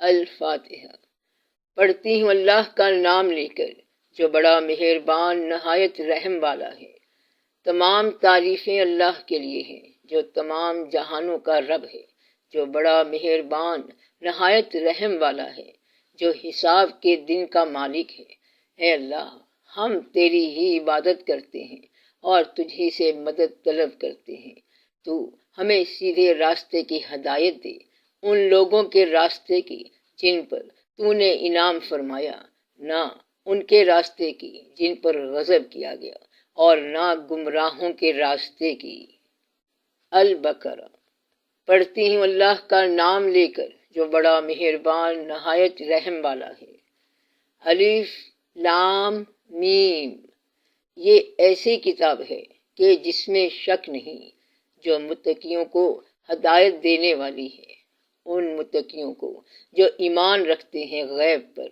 الفاتحہ۔ پڑھتی ہوں اللہ کا نام لے کر جو بڑا مہربان نہایت رحم والا ہے۔ تمام تعریفیں اللہ کے لیے ہیں جو تمام جہانوں کا رب ہے، جو بڑا مہربان نہایت رحم والا ہے، جو حساب کے دن کا مالک ہے۔ اے اللہ، ہم تیری ہی عبادت کرتے ہیں اور تجھی سے مدد طلب کرتے ہیں۔ تو ہمیں سیدھے راستے کی ہدایت دے، ان لوگوں کے راستے کی جن پر تو نے انعام فرمایا، نہ ان کے راستے کی جن پر غضب کیا گیا، اور نہ گمراہوں کے راستے کی۔ البقرہ۔ پڑھتی ہوں اللہ کا نام لے کر جو بڑا مہربان نہایت رحم والا ہے۔ الف لام میم۔ یہ ایسی کتاب ہے کہ جس میں شک نہیں، جو متقیوں کو ہدایت دینے والی ہے، ان متقیوں کو جو ایمان رکھتے ہیں غیب پر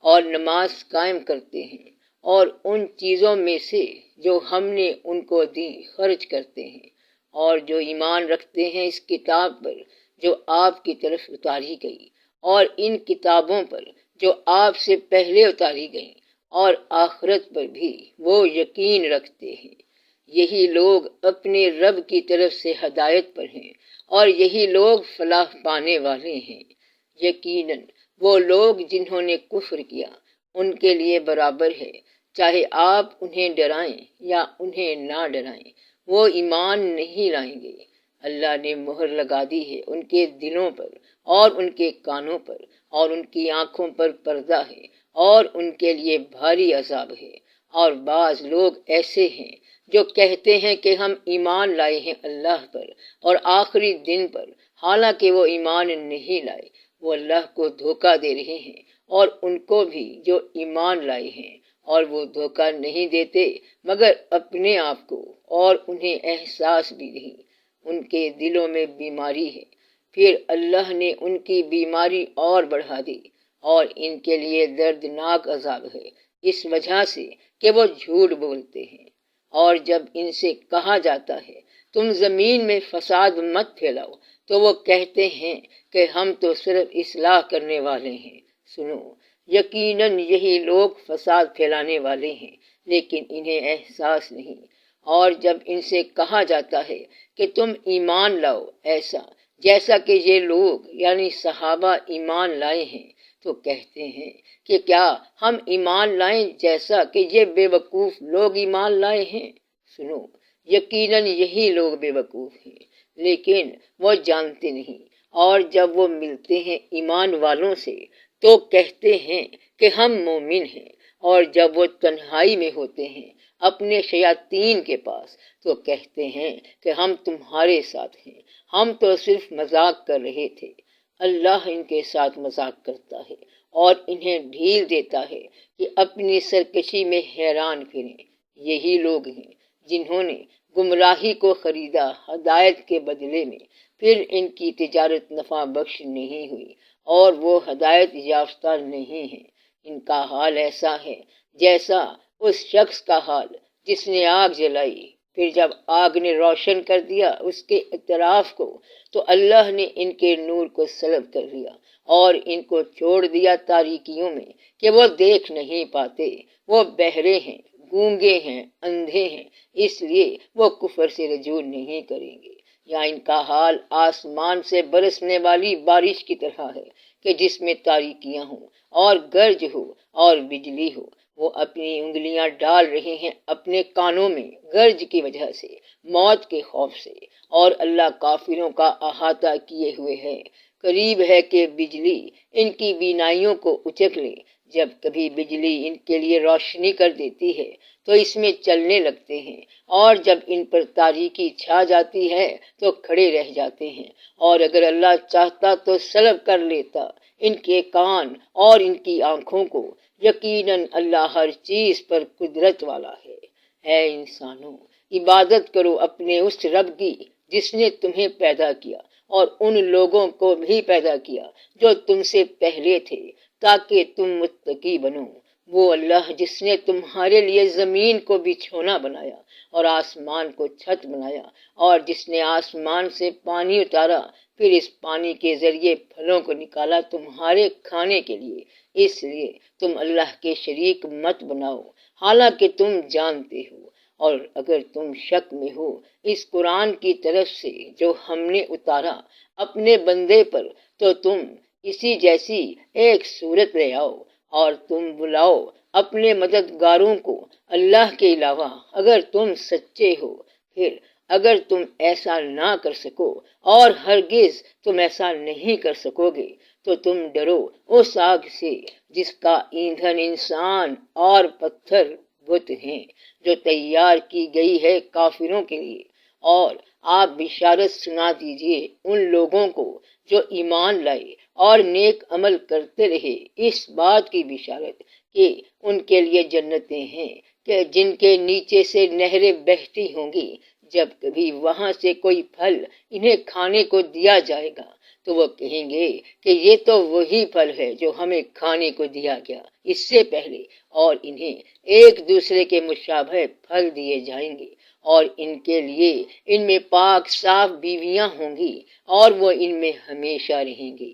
اور نماز قائم کرتے ہیں اور ان چیزوں میں سے جو ہم نے ان کو دی خرچ کرتے ہیں، اور جو ایمان رکھتے ہیں اس کتاب پر جو آپ کی طرف اتاری گئی اور ان کتابوں پر جو آپ سے پہلے اتاری گئیں، اور آخرت پر بھی وہ یقین رکھتے ہیں۔ یہی لوگ اپنے رب کی طرف سے ہدایت پر ہیں اور یہی لوگ فلاح پانے والے ہیں۔ یقیناً وہ لوگ جنہوں نے کفر کیا ان کے لیے برابر ہے، چاہے آپ انہیں ڈرائیں یا انہیں نہ ڈرائیں، وہ ایمان نہیں لائیں گے۔ اللہ نے مہر لگا دی ہے ان کے دلوں پر اور ان کے کانوں پر، اور ان کی آنکھوں پر پردہ ہے، اور ان کے لیے بھاری عذاب ہے۔ اور بعض لوگ ایسے ہیں جو کہتے ہیں کہ ہم ایمان لائے ہیں اللہ پر اور آخری دن پر، حالانکہ وہ ایمان نہیں لائے۔ وہ اللہ کو دھوکہ دے رہے ہیں اور ان کو بھی جو ایمان لائے ہیں، اور وہ دھوکہ نہیں دیتے مگر اپنے آپ کو، اور انہیں احساس بھی نہیں۔ ان کے دلوں میں بیماری ہے، پھر اللہ نے ان کی بیماری اور بڑھا دی، اور ان کے لیے دردناک عذاب ہے، اس وجہ سے کہ وہ جھوٹ بولتے ہیں۔ اور جب ان سے کہا جاتا ہے تم زمین میں فساد مت پھیلاؤ، تو وہ کہتے ہیں کہ ہم تو صرف اصلاح کرنے والے ہیں۔ سنو، یقیناً یہی لوگ فساد پھیلانے والے ہیں، لیکن انہیں احساس نہیں۔ اور جب ان سے کہا جاتا ہے کہ تم ایمان لاؤ ایسا جیسا کہ یہ لوگ یعنی صحابہ ایمان لائے ہیں، تو کہتے ہیں کہ کیا ہم ایمان لائیں جیسا کہ یہ بے وقوف لوگ ایمان لائے ہیں۔ سنو، یقیناً یہی لوگ بے وقوف ہیں، لیکن وہ جانتے نہیں۔ اور جب وہ ملتے ہیں ایمان والوں سے تو کہتے ہیں کہ ہم مومن ہیں، اور جب وہ تنہائی میں ہوتے ہیں اپنے شیاطین کے پاس تو کہتے ہیں کہ ہم تمہارے ساتھ ہیں، ہم تو صرف مذاق کر رہے تھے۔ اللہ ان کے ساتھ مذاق کرتا ہے اور انہیں ڈھیل دیتا ہے کہ اپنی سرکشی میں حیران پھریں۔ یہی لوگ ہیں جنہوں نے گمراہی کو خریدا ہدایت کے بدلے میں، پھر ان کی تجارت نفع بخش نہیں ہوئی اور وہ ہدایت یافتہ نہیں ہیں۔ ان کا حال ایسا ہے جیسا اس شخص کا حال جس نے آگ جلائی، پھر جب آگ نے روشن کر دیا اس کے اطراف کو تو اللہ نے ان کے نور کو سلب کر لیا اور ان کو چھوڑ دیا تاریکیوں میں کہ وہ دیکھ نہیں پاتے۔ وہ بہرے ہیں، گونگے ہیں، اندھے ہیں، اس لیے وہ کفر سے رجوع نہیں کریں گے۔ یا ان کا حال آسمان سے برسنے والی بارش کی طرح ہے کہ جس میں تاریکیاں ہوں اور گرج ہو اور بجلی ہو۔ وہ اپنی انگلیاں ڈال رہے ہیں اپنے کانوں میں گرج کی وجہ سے، موت کے خوف سے، اور اللہ کافروں کا احاطہ کیے ہوئے ہے۔ قریب ہے کہ بجلی ان کی بینائیوں کو اچک لے۔ جب کبھی بجلی ان کے لیے روشنی کر دیتی ہے تو اس میں چلنے لگتے ہیں، اور جب ان پر تاریکی چھا جاتی ہے تو کھڑے رہ جاتے ہیں۔ اور اگر اللہ چاہتا تو سلب کر لیتا ان کے کان اور ان کی آنکھوں کو۔ یقیناً اللہ ہر چیز پر قدرت والا ہے۔ اے انسانوں، عبادت کرو اپنے اس رب کی جس نے تمہیں پیدا کیا اور ان لوگوں کو بھی پیدا کیا جو تم سے پہلے تھے، تاکہ تم متقی بنو۔ وہ اللہ جس نے تمہارے لیے زمین کو بچھونا بنایا اور آسمان کو چھت بنایا، اور جس نے آسمان سے پانی اتارا، پھر اس پانی کے ذریعے پھلوں کو نکالا تمہارے کھانے کے لیے، اس لیے تم اللہ کے شریک مت بناؤ، حالانکہ تم جانتے ہو۔ اور اگر تم شک میں ہو اس قرآن کی طرف سے جو ہم نے اتارا اپنے بندے پر، تو تم اسی جیسی ایک صورت لے آؤ اور تم بلاؤ اپنے مددگاروں کو اللہ کے علاوہ اگر تم سچے ہو۔ پھر اگر تم ایسا نہ کر سکو، اور ہرگز تم ایسا نہیں کر سکو گے، تو تم ڈرو اس آگ سے جس کا ایندھن انسان اور پتھر بت ہیں، جو تیار کی گئی ہے کافروں کے لیے۔ اور آپ بشارت سنا دیجئے ان لوگوں کو جو ایمان لائے اور نیک عمل کرتے رہے، اس بات کی بشارت کہ ان کے لیے جنتیں ہیں کہ جن کے نیچے سے نہریں بہتی ہوں گی، جب کبھی وہاں سے کوئی پھل انہیں کھانے کو دیا جائے گا تو وہ کہیں گے کہ یہ تو وہی پھل ہے جو ہمیں کھانے کو دیا گیا اس سے پہلے، اور انہیں ایک دوسرے کے مشابہ پھل دیے جائیں گے، اور ان کے لیے ان میں پاک صاف بیویاں ہوں گی اور وہ ان میں ہمیشہ رہیں گی۔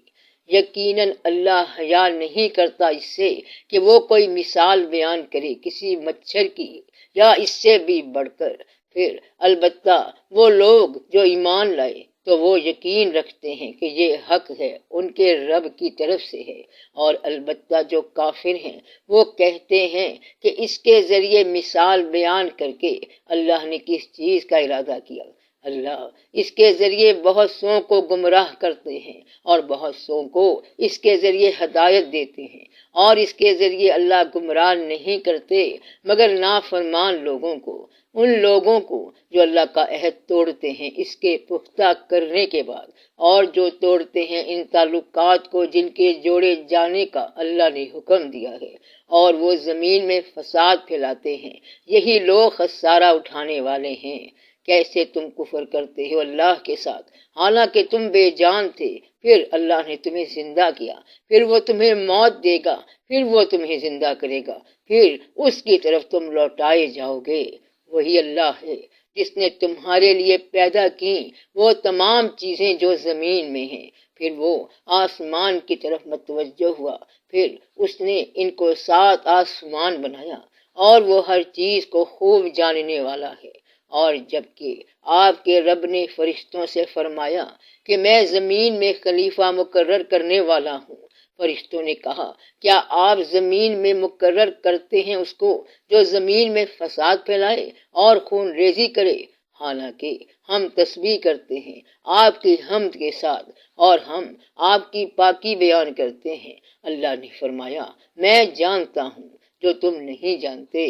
یقیناً اللہ حیا نہیں کرتا اس سے کہ وہ کوئی مثال بیان کرے کسی مچھر کی یا اس سے بھی بڑھ کر۔ پھر البتہ وہ لوگ جو ایمان لائے تو وہ یقین رکھتے ہیں کہ یہ حق ہے ان کے رب کی طرف سے ہے، اور البتہ جو کافر ہیں وہ کہتے ہیں کہ اس کے ذریعے مثال بیان کر کے اللہ نے کس چیز کا ارادہ کیا۔ اللہ اس کے ذریعے بہت سوں کو گمراہ کرتے ہیں اور بہت سوں کو اس کے ذریعے ہدایت دیتے ہیں، اور اس کے ذریعے اللہ گمراہ نہیں کرتے مگر نافرمان لوگوں کو، ان لوگوں کو جو اللہ کا عہد توڑتے ہیں اس کے پختہ کرنے کے بعد، اور جو توڑتے ہیں ان تعلقات کو جن کے جوڑے جانے کا اللہ نے حکم دیا ہے، اور وہ زمین میں فساد پھیلاتے ہیں، یہی لوگ خسارہ اٹھانے والے ہیں۔ کیسے تم کفر کرتے ہو اللہ کے ساتھ حالانکہ تم بے جان تھے، پھر اللہ نے تمہیں زندہ کیا، پھر وہ تمہیں موت دے گا، پھر وہ تمہیں زندہ کرے گا، پھر اس کی طرف تم لوٹائے جاؤ گے۔ وہی اللہ ہے جس نے تمہارے لیے پیدا کی وہ تمام چیزیں جو زمین میں ہیں، پھر وہ آسمان کی طرف متوجہ ہوا، پھر اس نے ان کو 7 آسمان بنایا، اور وہ ہر چیز کو خوب جاننے والا ہے۔ اور جبکہ آپ کے رب نے فرشتوں سے فرمایا کہ میں زمین میں خلیفہ مقرر کرنے والا ہوں، فرشتوں نے کہا کیا آپ زمین میں مقرر کرتے ہیں اس کو جو زمین میں فساد پھیلائے اور خون ریزی کرے؟ حالانکہ ہم تسبیح کرتے ہیں آپ کی حمد کے ساتھ، اور ہم آپ کی پاکی بیان کرتے ہیں۔ اللہ نے فرمایا میں جانتا ہوں جو تم نہیں جانتے۔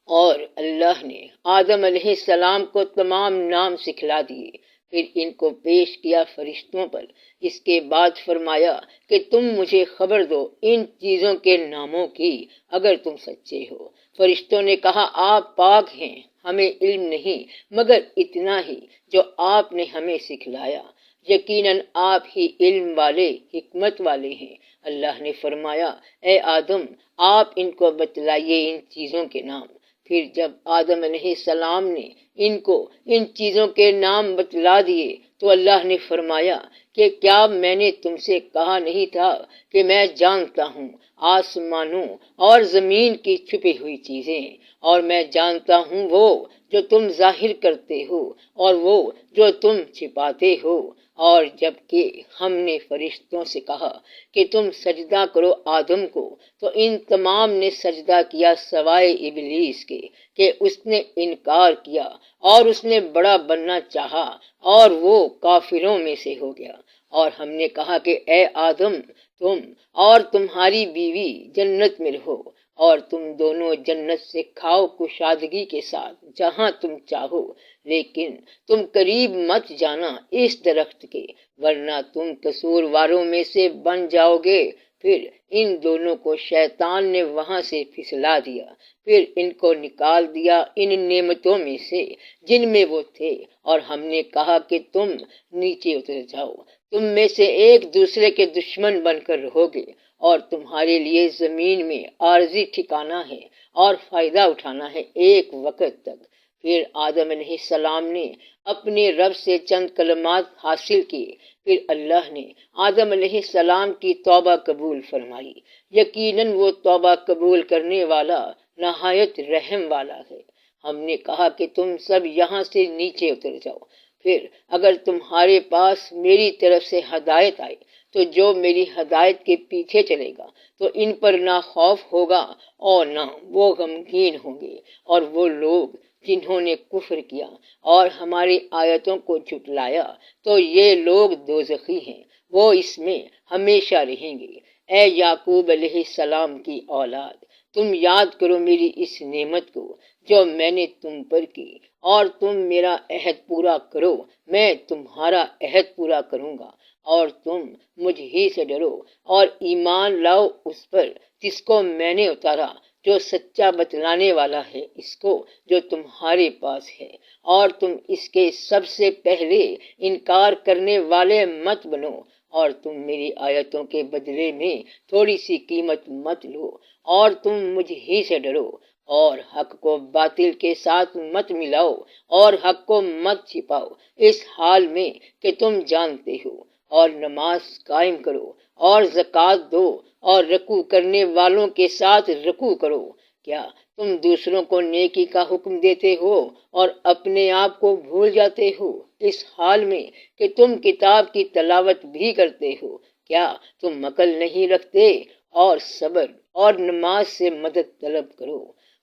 اور اللہ نے آدم علیہ السلام کو تمام نام سکھلا دیے، پھر ان کو پیش کیا فرشتوں پر، اس کے بعد فرمایا کہ تم مجھے خبر دو ان چیزوں کے ناموں کی اگر تم سچے ہو۔ فرشتوں نے کہا آپ پاک ہیں، ہمیں علم نہیں مگر اتنا ہی جو آپ نے ہمیں سکھلایا، یقیناً آپ ہی علم والے حکمت والے ہیں۔ اللہ نے فرمایا اے آدم آپ ان کو بتلائیے ان چیزوں کے نام۔ پھر جب آدم علیہ السلام نے ان کو ان چیزوں کے نام بتلا دیے تو اللہ نے فرمایا کہ کیا میں نے تم سے کہا نہیں تھا کہ میں جانتا ہوں آسمانوں اور زمین کی چھپی ہوئی چیزیں، اور میں جانتا ہوں وہ جو تم ظاہر کرتے ہو اور وہ جو تم چھپاتے ہو۔ اور جبکہ ہم نے فرشتوں سے کہا کہ تم سجدہ کرو آدم کو، تو ان تمام نے سجدہ کیا سوائے ابلیس کے کہ اس نے انکار کیا اور اس نے بڑا بننا چاہا اور وہ کافروں میں سے ہو گیا۔ اور ہم نے کہا کہ اے آدم تم اور تمہاری بیوی جنت میں رہو، اور تم دونوں جنت سے کھاؤ کشادگی کے ساتھ جہاں تم چاہو، لیکن تم قریب مت جانا اس درخت کے ورنہ تم قصورواروں میں سے بن جاؤ گے۔ پھر ان دونوں کو شیطان نے وہاں سے پھسلا دیا، پھر ان کو نکال دیا ان نعمتوں میں سے جن میں وہ تھے، اور ہم نے کہا کہ تم نیچے اتر جاؤ۔ تم میں سے ایک دوسرے کے دشمن بن کر رہو گے، اور تمہارے لیے زمین میں عارضی ٹھکانہ ہے اور فائدہ اٹھانا ہے ایک وقت تک۔ پھر آدم علیہ السلام نے اپنے رب سے چند کلمات حاصل کیے، پھر اللہ نے آدم علیہ السلام کی توبہ قبول فرمائی۔ یقیناً وہ توبہ قبول کرنے والا نہایت رحم والا ہے۔ ہم نے کہا کہ تم سب یہاں سے نیچے اتر جاؤ، پھر اگر تمہارے پاس میری طرف سے ہدایت آئے تو جو میری ہدایت کے پیچھے چلے گا تو ان پر نہ خوف ہوگا اور نہ وہ غمگین ہوں گے، اور وہ لوگ جنہوں نے کفر کیا اور ہماری آیتوں کو جھٹلایا تو یہ لوگ دوزخی ہیں، وہ اس میں ہمیشہ رہیں گے۔ اے یعقوب علیہ السلام کی اولاد، تم یاد کرو میری اس نعمت کو جو میں نے تم پر کی، اور تم میرا عہد پورا کرو، میں تمہارا عہد پورا کروں گا، اور تم مجھ ہی سے ڈرو اور ایمان لاؤ اس پر جس کو میں نے اتارا، جو سچا بتلانے والا ہے، اس کو جو تمہارے پاس ہے، اور تم اس کے سب سے پہلے انکار کرنے والے مت بنو، اور تم میری آیتوں کے بدلے میں تھوڑی سی قیمت مت لو، اور تم مجھ ہی سے ڈرو، اور حق کو باطل کے ساتھ مت ملاؤ اور حق کو مت چھپاؤ، اس حال میں کہ تم جانتے ہو، اور نماز قائم کرو اور زکوٰۃ دو اور رکوع کرنے والوں کے ساتھ رکوع کرو۔ کیا تم دوسروں کو نیکی کا حکم دیتے ہو اور اپنے آپ کو بھول جاتے ہو، اس حال میں کہ تم کتاب کی تلاوت بھی کرتے ہو؟ کیا تم عقل نہیں رکھتے؟ اور صبر اور نماز سے مدد طلب کرو،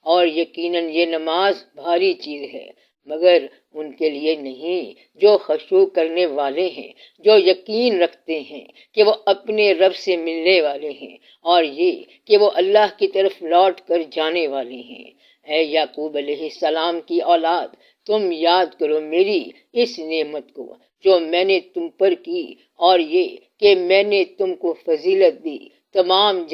اور یقیناً یہ نماز بھاری چیز ہے، مگر ان کے لیے نہیں جو خشوع کرنے والے ہیں، جو یقین رکھتے ہیں کہ وہ اپنے رب سے ملنے والے ہیں، اور یہ کہ وہ اللہ کی طرف لوٹ کر جانے والے ہیں۔ اے یعقوب علیہ السلام کی اولاد، تم یاد کرو میری اس نعمت کو جو میں نے تم پر کی، اور یہ کہ میں نے تم کو فضیلت دی تمام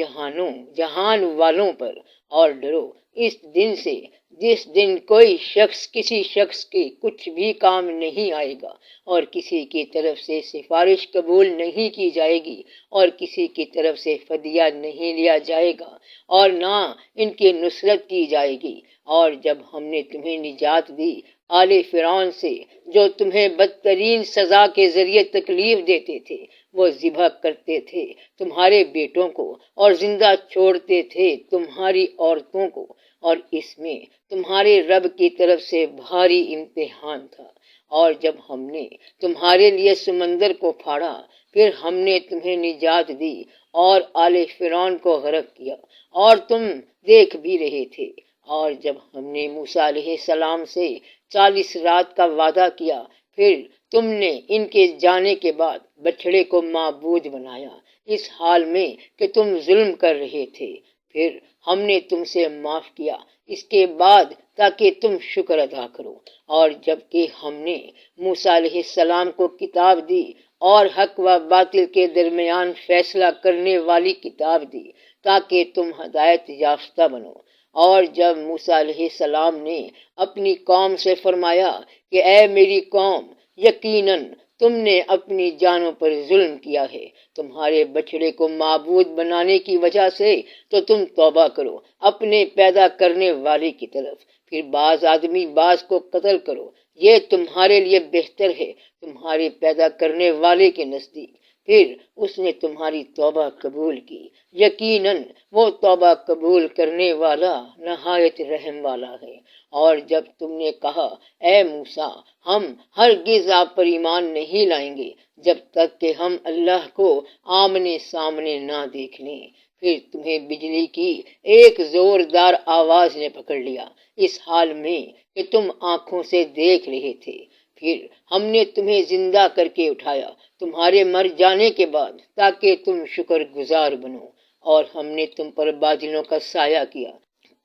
جہان والوں پر، اور ڈرو اس دن سے جس دن کوئی شخص کسی شخص کے کچھ بھی کام نہیں آئے گا، اور کسی کی طرف سے سفارش قبول نہیں کی جائے گی، اور کسی کی طرف سے فدیہ نہیں لیا جائے گا، اور نہ ان کی نصرت کی جائے گی۔ اور جب ہم نے تمہیں نجات دی آل فرعون سے جو تمہیں بدترین سزا کے ذریعے تکلیف دیتے تھے، وہ ذبح کرتے تھے تمہارے بیٹوں کو اور زندہ چھوڑتے تھے تمہاری عورتوں کو، اور اس میں تمہارے رب کی طرف سے بھاری امتحان تھا۔ اور جب ہم نے تمہارے لیے سمندر کو پھاڑا، پھر ہم نے تمہیں نجات دی اور آل فرعون کو غرق کیا، اور تم دیکھ بھی رہے تھے۔ اور جب ہم نے موسیٰ علیہ السلام سے 40 رات کا وعدہ کیا، پھر تم نے ان کے جانے کے بعد بچھڑے کو معبود بنایا، اس حال میں کہ تم ظلم کر رہے تھے، پھر ہم نے تم سے معاف کیا اس کے بعد تاکہ تم شکر ادا کرو۔ اور جب کہ ہم نے موسیٰ علیہ السلام کو کتاب دی اور حق و باطل کے درمیان فیصلہ کرنے والی کتاب دی تاکہ تم ہدایت یافتہ بنو۔ اور جب موسیٰ علیہ السلام نے اپنی قوم سے فرمایا کہ اے میری قوم، یقیناً تم نے اپنی جانوں پر ظلم کیا ہے تمہارے بچڑے کو معبود بنانے کی وجہ سے، تو تم توبہ کرو اپنے پیدا کرنے والے کی طرف، پھر بعض آدمی بعض کو قتل کرو، یہ تمہارے لیے بہتر ہے تمہارے پیدا کرنے والے کے نزدیک۔ پھر اس نے تمہاری توبہ قبول کی، یقیناً وہ توبہ قبول کرنے والا نہایت رحم والا ہے۔ اور جب تم نے کہا اے موسیٰ، ہم ہرگز آپ پر ایمان نہیں لائیں گے جب تک کہ ہم اللہ کو آمنے سامنے نہ دیکھ لیں، پھر تمہیں بجلی کی ایک زوردار آواز نے پکڑ لیا اس حال میں کہ تم آنکھوں سے دیکھ رہے تھے، پھر ہم نے تمہیں زندہ کر کے اٹھایا تمہارے مر جانے کے بعد تاکہ تم شکر گزار بنو، اور ہم نے تم پر بادلوں کا سایہ کیا،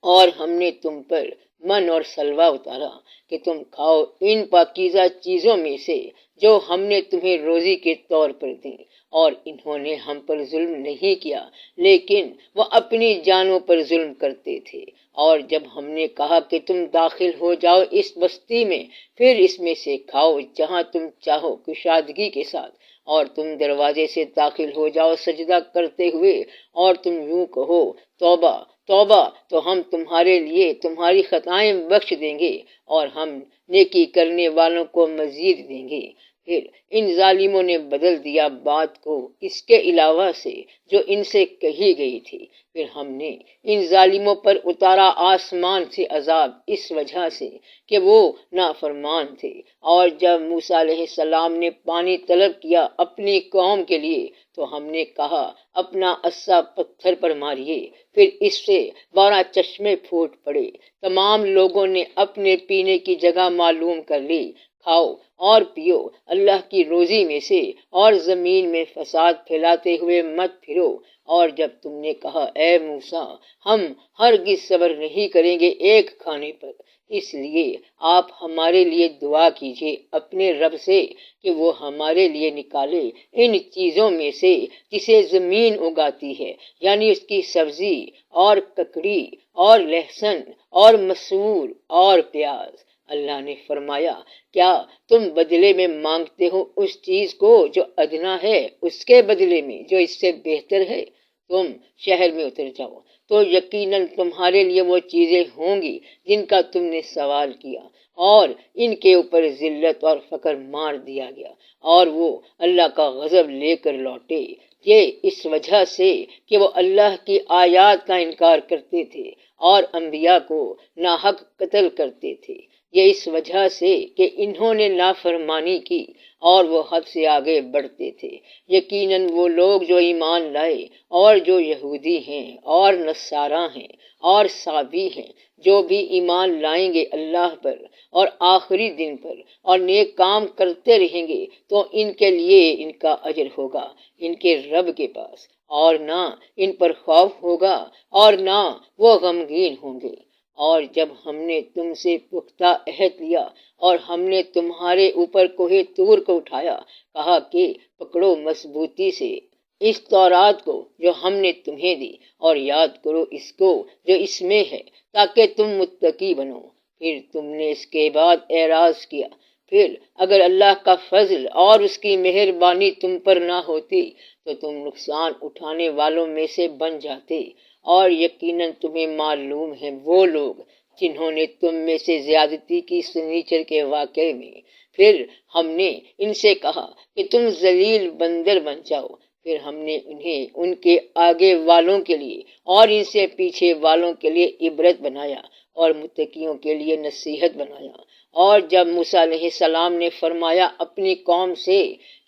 اور ہم نے تم پر من اور سلوہ اتارا کہ تم کھاؤ ان پاکیزہ چیزوں میں سے جو ہم نے تمہیں روزی کے طور پر دیں، اور انہوں نے ہم پر ظلم نہیں کیا لیکن وہ اپنی جانوں پر ظلم کرتے تھے۔ اور جب ہم نے کہا کہ تم داخل ہو جاؤ اس بستی میں، پھر اس میں سے کھاؤ جہاں تم چاہو کشادگی کے ساتھ، اور تم دروازے سے داخل ہو جاؤ سجدہ کرتے ہوئے، اور تم یوں کہو توبہ توبہ، تو ہم تمہارے لیے تمہاری خطائیں بخش دیں گے اور ہم نیکی کرنے والوں کو مزید دیں گے۔ پھر ان ظالموں نے بدل دیا بات کو اس کے علاوہ سے جو ان سے کہی گئی تھی۔ پھر ہم نے ان ظالموں پر اتارا آسمان سے عذاب اس وجہ سے کہ وہ نافرمان تھے۔ اور جب موسیٰ علیہ السلام نے پانی طلب کیا اپنی قوم کے لیے تو ہم نے کہا اپنا عصا پتھر پر ماریے، پھر اس سے 12 چشمے پھوٹ پڑے۔ تمام لوگوں نے اپنے پینے کی جگہ معلوم کر لی، کھاؤ اور پیو اللہ کی روزی میں سے، اور زمین میں فساد پھیلاتے ہوئے مت پھرو۔ اور جب تم نے کہا اے موسیٰ ہم ہرگز صبر نہیں کریں گے ایک کھانے پر، اس لیے آپ ہمارے لیے دعا کیجیے اپنے رب سے کہ وہ ہمارے لیے نکالے ان چیزوں میں سے جسے زمین اگاتی ہے، یعنی اس کی سبزی اور ککڑی اور لہسن اور مسور اور پیاز۔ اللہ نے فرمایا کیا تم بدلے میں مانگتے ہو اس چیز کو جو ادنا ہے اس کے بدلے میں جو اس سے بہتر ہے؟ تم شہر میں اتر جاؤ تو یقیناً تمہارے لیے وہ چیزیں ہوں گی جن کا تم نے سوال کیا، اور ان کے اوپر ذلت اور فقر مار دیا گیا، اور وہ اللہ کا غضب لے کر لوٹے۔ یہ اس وجہ سے کہ وہ اللہ کی آیات کا انکار کرتے تھے اور انبیاء کو ناحق قتل کرتے تھے۔ یہ اس وجہ سے کہ انہوں نے نافرمانی کی اور وہ حد سے آگے بڑھتے تھے۔ یقیناً وہ لوگ جو ایمان لائے اور جو یہودی ہیں اور نصارہ ہیں اور صابی ہیں، جو بھی ایمان لائیں گے اللہ پر اور آخری دن پر اور نیک کام کرتے رہیں گے تو ان کے لیے ان کا اجر ہوگا ان کے رب کے پاس، اور نہ ان پر خوف ہوگا اور نہ وہ غمگین ہوں گے۔ اور جب ہم نے تم سے پختہ عہد لیا اور ہم نے تمہارے اوپر کوہ طور کو اٹھایا، کہا کہ پکڑو مضبوطی سے اس تورات کو جو ہم نے تمہیں دی، اور یاد کرو اس کو جو اس میں ہے تاکہ تم متقی بنو۔ پھر تم نے اس کے بعد اعراض کیا۔ پھر اگر اللہ کا فضل اور اس کی مہربانی تم پر نہ ہوتی تو تم نقصان اٹھانے والوں میں سے بن جاتے، اور یقیناً تمہیں معلوم ہیں وہ لوگ جنہوں نے تم میں سے زیادتی کی سنیچر کے واقعے میں۔ پھر ہم نے ان سے کہا کہ تم ذلیل بندر بن جاؤ، پھر ہم نے انہیں ان کے آگے والوں کے لیے اور ان سے پیچھے والوں کے لیے عبرت بنایا اور متقیوں کے لیے نصیحت بنایا۔ اور جب موسیٰ علیہ السلام نے فرمایا اپنی قوم سے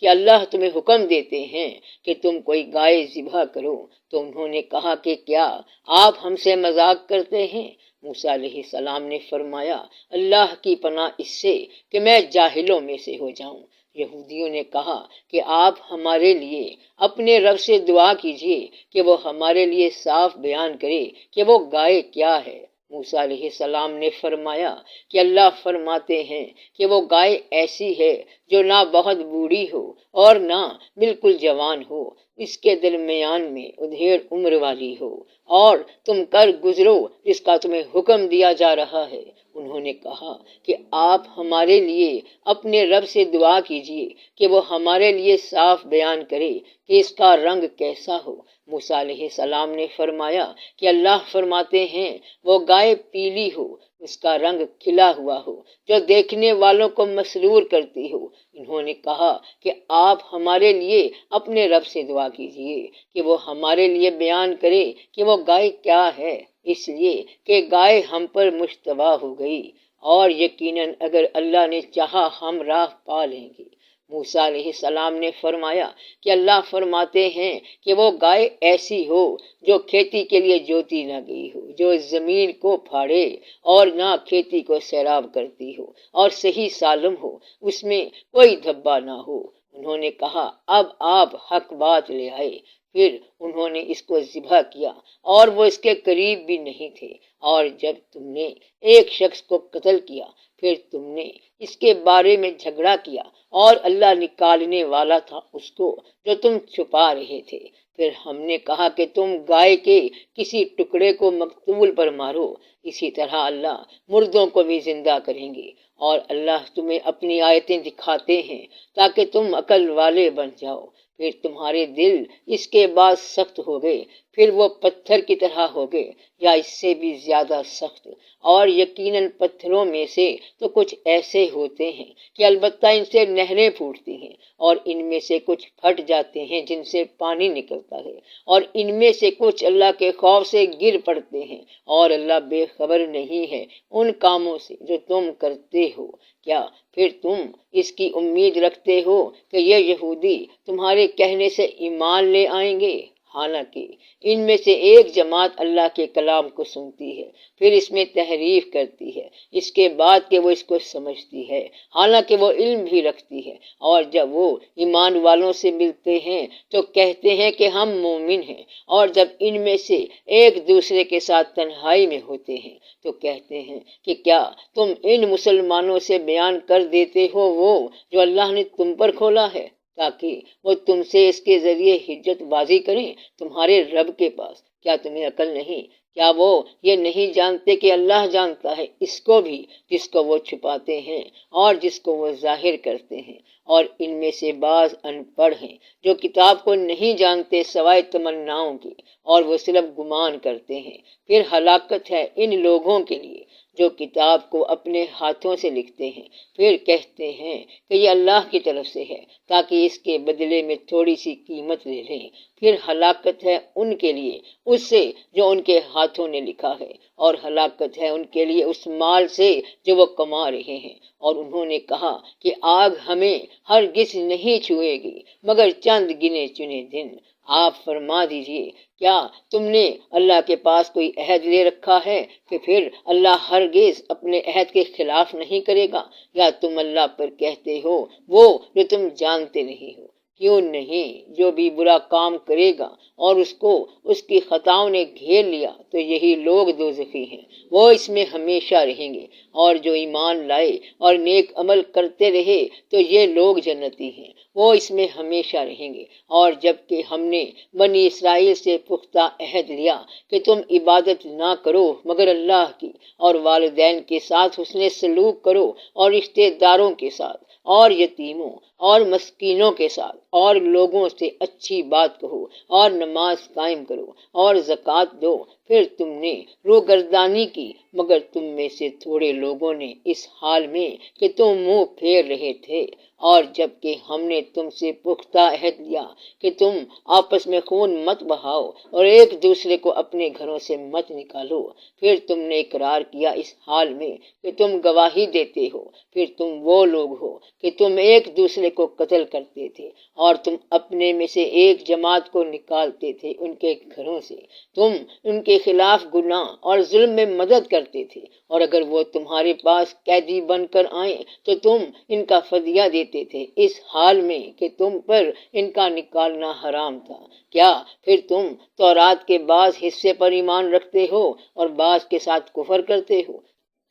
کہ اللہ تمہیں حکم دیتے ہیں کہ تم کوئی گائے ذبح کرو، تو انہوں نے کہا کہ کیا آپ ہم سے مذاق کرتے ہیں؟ موسیٰ علیہ السلام نے فرمایا اللہ کی پناہ اس سے کہ میں جاہلوں میں سے ہو جاؤں۔ یہودیوں نے کہا کہ آپ ہمارے لیے اپنے رب سے دعا کیجیے کہ وہ ہمارے لیے صاف بیان کرے کہ وہ گائے کیا ہے۔ موسیٰ علیہ السلام نے فرمایا کہ اللہ فرماتے ہیں کہ وہ گائے ایسی ہے جو نہ بہت بوڑھی ہو اور نہ بالکل جوان ہو، اس کے درمیان میں ادھیڑ عمر والی ہو، اور تم کر گزرو جس کا تمہیں حکم دیا جا رہا ہے۔ انہوں نے کہا کہ آپ ہمارے لیے اپنے رب سے دعا کیجیے کہ وہ ہمارے لیے صاف بیان کرے کہ اس کا رنگ کیسا ہو۔ موسیٰ علیہ السلام نے فرمایا کہ اللہ فرماتے ہیں وہ گائے پیلی ہو، اس کا رنگ کھلا ہوا ہو، جو دیکھنے والوں کو مسرور کرتی ہو۔ انہوں نے کہا کہ آپ ہمارے لیے اپنے رب سے دعا کیجیے کہ وہ ہمارے لیے بیان کرے کہ وہ گائے کیا ہے، اس لیے کہ گائے ہم پر مشتبہ ہو گئی، اور یقیناً اگر اللہ نے چاہا ہم راہ پا لیں گے۔ موسیٰ علیہ السلام نے فرمایا کہ اللہ فرماتے ہیں کہ وہ گائے ایسی ہو جو کھیتی کے لیے جوتی نہ گئی ہو، جو زمین کو پھاڑے اور نہ کھیتی کو سیراب کرتی ہو، اور صحیح سالم ہو، اس میں کوئی دھبا نہ ہو۔ انہوں نے کہا اب آپ حق بات لے آئے، پھر انہوں نے اس کو ذبح کیا اور وہ اس کے قریب بھی نہیں تھے، اور جب تم نے ایک شخص کو قتل کیا پھر تم نے اس کے بارے میں جھگڑا کیا، اور اللہ نکالنے والا تھا اس کو جو تم چھپا رہے تھے۔ پھر ہم نے کہا کہ تم گائے کے کسی ٹکڑے کو مقتول پر مارو، اسی طرح اللہ مردوں کو بھی زندہ کریں گے، اور اللہ تمہیں اپنی آیتیں دکھاتے ہیں تاکہ تم عقل والے بن جاؤ۔ پھر تمہارے دل اس کے بعد سخت ہو گئے، پھر وہ پتھر کی طرح ہو گئے یا اس سے بھی زیادہ سخت، اور یقیناً پتھروں میں سے تو کچھ ایسے ہوتے ہیں کہ البتہ ان سے نہریں پھوٹتی ہیں، اور ان میں سے کچھ پھٹ جاتے ہیں جن سے پانی نکلتا ہے، اور ان میں سے کچھ اللہ کے خوف سے گر پڑتے ہیں، اور اللہ بے خبر نہیں ہے ان کاموں سے جو تم کرتے ہو۔ کیا پھر تم اس کی امید رکھتے ہو کہ یہ یہودی تمہارے کہنے سے ایمان لے آئیں گے؟ حالانکہ ان میں سے ایک جماعت اللہ کے کلام کو سنتی ہے، پھر اس میں تحریف کرتی ہے اس کے بعد کہ وہ اس کو سمجھتی ہے، حالانکہ وہ علم بھی رکھتی ہے، اور جب وہ ایمان والوں سے ملتے ہیں تو کہتے ہیں کہ ہم مومن ہیں، اور جب ان میں سے ایک دوسرے کے ساتھ تنہائی میں ہوتے ہیں تو کہتے ہیں کہ کیا تم ان مسلمانوں سے بیان کر دیتے ہو وہ جو اللہ نے تم پر کھولا ہے، تاکہ وہ تم سے اس کے ذریعے حجت بازی کریں تمہارے رب کے پاس۔ کیا تمہیں عقل نہیں؟ کیا وہ یہ نہیں جانتے کہ اللہ جانتا ہے اس کو بھی جس کو وہ چھپاتے ہیں اور جس کو وہ ظاہر کرتے ہیں؟ اور ان میں سے بعض ان پڑھ ہیں جو کتاب کو نہیں جانتے سوائے تمناؤں کی، اور وہ صرف گمان کرتے ہیں۔ پھر ہلاکت ہے ان لوگوں کے لیے جو کتاب کو اپنے ہاتھوں سے لکھتے ہیں، پھر کہتے ہیں کہ یہ اللہ کی طرف سے ہے تاکہ اس کے بدلے میں تھوڑی سی قیمت لے لیں۔ پھر ہلاکت ہے ان کے لیے اس سے جو ان کے ہاتھوں نے لکھا ہے، اور ہلاکت ہے ان کے لیے اس مال سے جو وہ کما رہے ہیں۔ اور انہوں نے کہا کہ آگ ہمیں ہرگز نہیں چھوئے گی مگر چند گنے چنے دن۔ آپ فرما دیجئے کیا تم نے اللہ کے پاس کوئی عہد لے رکھا ہے کہ پھر اللہ ہرگز اپنے عہد کے خلاف نہیں کرے گا؟ یا تم اللہ پر کہتے ہو وہ جو تم جانتے نہیں ہو؟ کیوں نہیں، جو بھی برا کام کرے گا اور اس کو اس کی خطاؤں نے گھیر لیا تو یہی لوگ دوزخی ہیں، وہ اس میں ہمیشہ رہیں گے، اور جو ایمان لائے اور نیک عمل کرتے رہے تو یہ لوگ جنتی ہیں، وہ اس میں ہمیشہ رہیں گے۔ اور جب کہ ہم نے بنی اسرائیل سے پختہ عہد لیا کہ تم عبادت نہ کرو مگر اللہ کی، اور والدین کے ساتھ حسن سلوک کرو، اور رشتہ داروں کے ساتھ، اور یتیموں اور مسکینوں کے ساتھ، اور لوگوں سے اچھی بات کہو، اور نماز قائم کرو اور زکوٰۃ دو، پھر تم نے روگردانی کی مگر تم میں سے تھوڑے لوگوں نے اس حال میں کہ تم منہ پھیر رہے تھے۔ اور جب کہ ہم نے تم سے پختہ عہد لیا کہ تم آپس میں خون مت بہاؤ اور ایک دوسرے کو اپنے گھروں سے مت نکالو، پھر تم نے اقرار کیا اس حال میں کہ تم گواہی دیتے ہو، پھر تم وہ لوگ ہو کہ تم ایک دوسرے کو قتل کرتے تھے، اور تم اپنے میں سے ایک جماعت کو نکالتے تھے ان کے گھروں سے، تم ان کے خلاف گناہ اور ظلم میں مدد کرتے تھے، اور اگر وہ تمہارے پاس قیدی بن کر آئیں تو تم ان کا فدیہ دیتے تھے، اس حال میں کہ تم پر ان کا نکالنا حرام تھا۔ کیا پھر تم تورات کے بعض حصے پر ایمان رکھتے ہو اور بعض کے ساتھ کفر کرتے ہو؟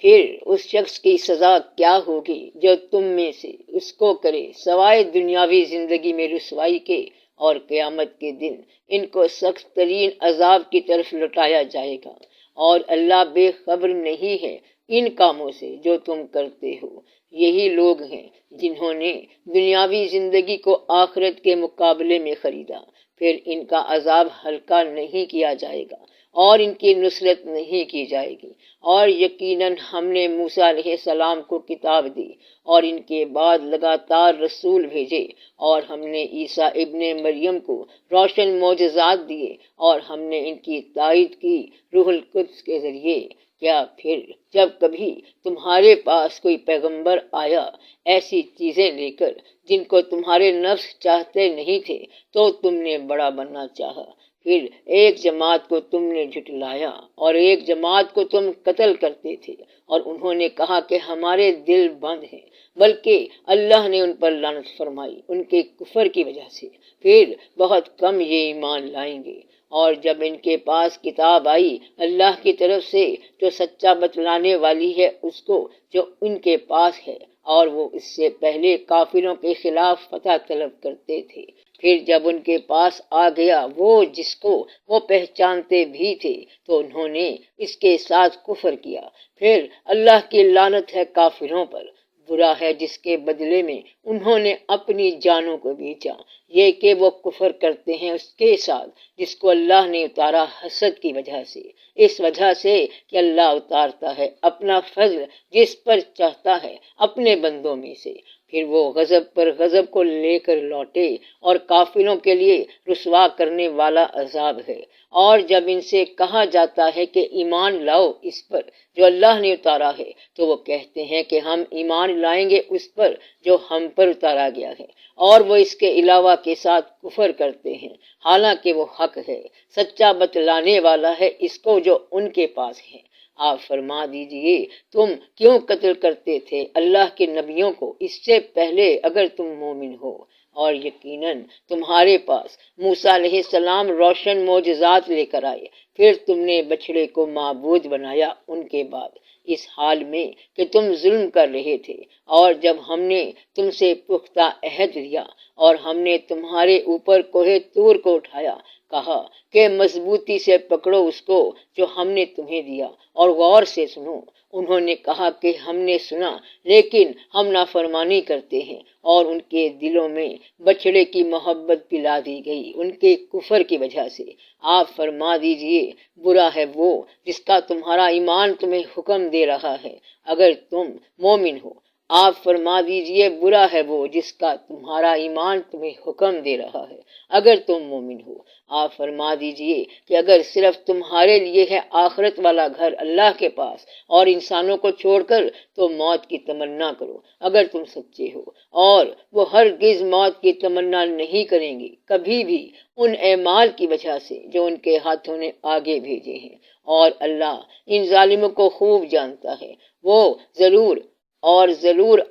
پھر اس شخص کی سزا کیا ہوگی جو تم میں سے اس کو کرے سوائے دنیاوی زندگی میں رسوائی کے، اور قیامت کے دن ان کو سخت ترین عذاب کی طرف لوٹایا جائے گا۔ اور اللہ بے خبر نہیں ہے ان کاموں سے جو تم کرتے ہو۔ یہی لوگ ہیں جنہوں نے دنیاوی زندگی کو آخرت کے مقابلے میں خریدا، پھر ان کا عذاب ہلکا نہیں کیا جائے گا اور ان کی نصرت نہیں کی جائے گی۔ اور یقیناً ہم نے موسیٰ علیہ السلام کو کتاب دی اور ان کے بعد لگاتار رسول بھیجے، اور ہم نے عیسیٰ ابن مریم کو روشن معجزات دیے، اور ہم نے ان کی تائید کی روح القدس کے ذریعے۔ کیا پھر جب کبھی تمہارے پاس کوئی پیغمبر آیا ایسی چیزیں لے کر جن کو تمہارے نفس چاہتے نہیں تھے تو تم نے بڑا بننا چاہا؟ پھر ایک جماعت کو تم نے جھٹلایا اور ایک جماعت کو تم قتل کرتے تھے، اور انہوں نے کہا کہ ہمارے دل بند ہیں، بلکہ اللہ نے ان پر لعنت فرمائی ان کے کفر کی وجہ سے۔ پھر بہت کم یہ ایمان لائیں گے۔ اور جب ان کے پاس کتاب آئی اللہ کی طرف سے جو سچا بتلانے والی ہے اس کو جو ان کے پاس ہے، اور وہ اس سے پہلے کافروں کے خلاف فتح طلب کرتے تھے، پھر جب ان کے پاس آ گیا وہ جس کو وہ پہچانتے بھی تھے تو انہوں نے اس کے ساتھ کفر کیا۔ پھر اللہ کی لعنت ہے کافروں پر، برا ہے جس کے بدلے میں انہوں نے اپنی جانوں کو بیچا، یہ کہ وہ کفر کرتے ہیں اس کے ساتھ جس کو اللہ نے اتارا حسد کی وجہ سے، اس وجہ سے کہ اللہ اتارتا ہے اپنا فضل جس پر چاہتا ہے اپنے بندوں میں سے، پھر وہ غضب پر غضب کو لے کر لوٹے، اور کافروں کے لیے رسوا کرنے والا عذاب ہے۔ اور جب ان سے کہا جاتا ہے کہ ایمان لاؤ اس پر جو اللہ نے اتارا ہے، تو وہ کہتے ہیں کہ ہم ایمان لائیں گے اس پر جو ہم پر اتارا گیا ہے، اور وہ اس کے علاوہ کے ساتھ کفر کرتے ہیں، حالانکہ وہ حق ہے، سچا بتلانے والا ہے اس کو جو ان کے پاس ہے۔ آپ فرما دیجئے تم کیوں قتل کرتے تھے اللہ کے نبیوں کو اس سے پہلے اگر تم مومن ہو؟ اور یقیناً تمہارے پاس موسیٰ علیہ السلام روشن معجزات لے کر آئے، پھر تم نے بچڑے کو معبود بنایا ان کے بعد، اس حال میں کہ تم ظلم کر رہے تھے۔ اور جب ہم نے تم سے پختہ عہد لیا اور ہم نے تمہارے اوپر کوہ طور کو اٹھایا، کہا کہ مضبوطی سے پکڑو اس کو جو ہم نے تمہیں دیا اور غور سے سنو، انہوں نے کہا کہ ہم نے سنا لیکن ہم نافرمانی کرتے ہیں، اور ان کے دلوں میں بچڑے کی محبت پلا دی گئی ان کے کفر کی وجہ سے۔ آپ فرما دیجئے برا ہے وہ جس کا تمہارا ایمان تمہیں حکم دے رہا ہے اگر تم مومن ہو۔ آپ فرما دیجئے برا ہے وہ جس کا تمہارا ایمان تمہیں حکم دے رہا ہے اگر تم مومن ہو۔ آپ فرما دیجئے کہ اگر صرف تمہارے لیے ہے آخرت والا گھر اللہ کے پاس اور انسانوں کو چھوڑ کر، تو موت کی تمنا کرو اگر تم سچے ہو، اور وہ ہرگز موت کی تمنا نہیں کریں گے کبھی بھی ان اعمال کی وجہ سے جو ان کے ہاتھوں نے آگے بھیجے ہیں، اور اللہ ان ظالموں کو خوب جانتا ہے۔ وہ ضرور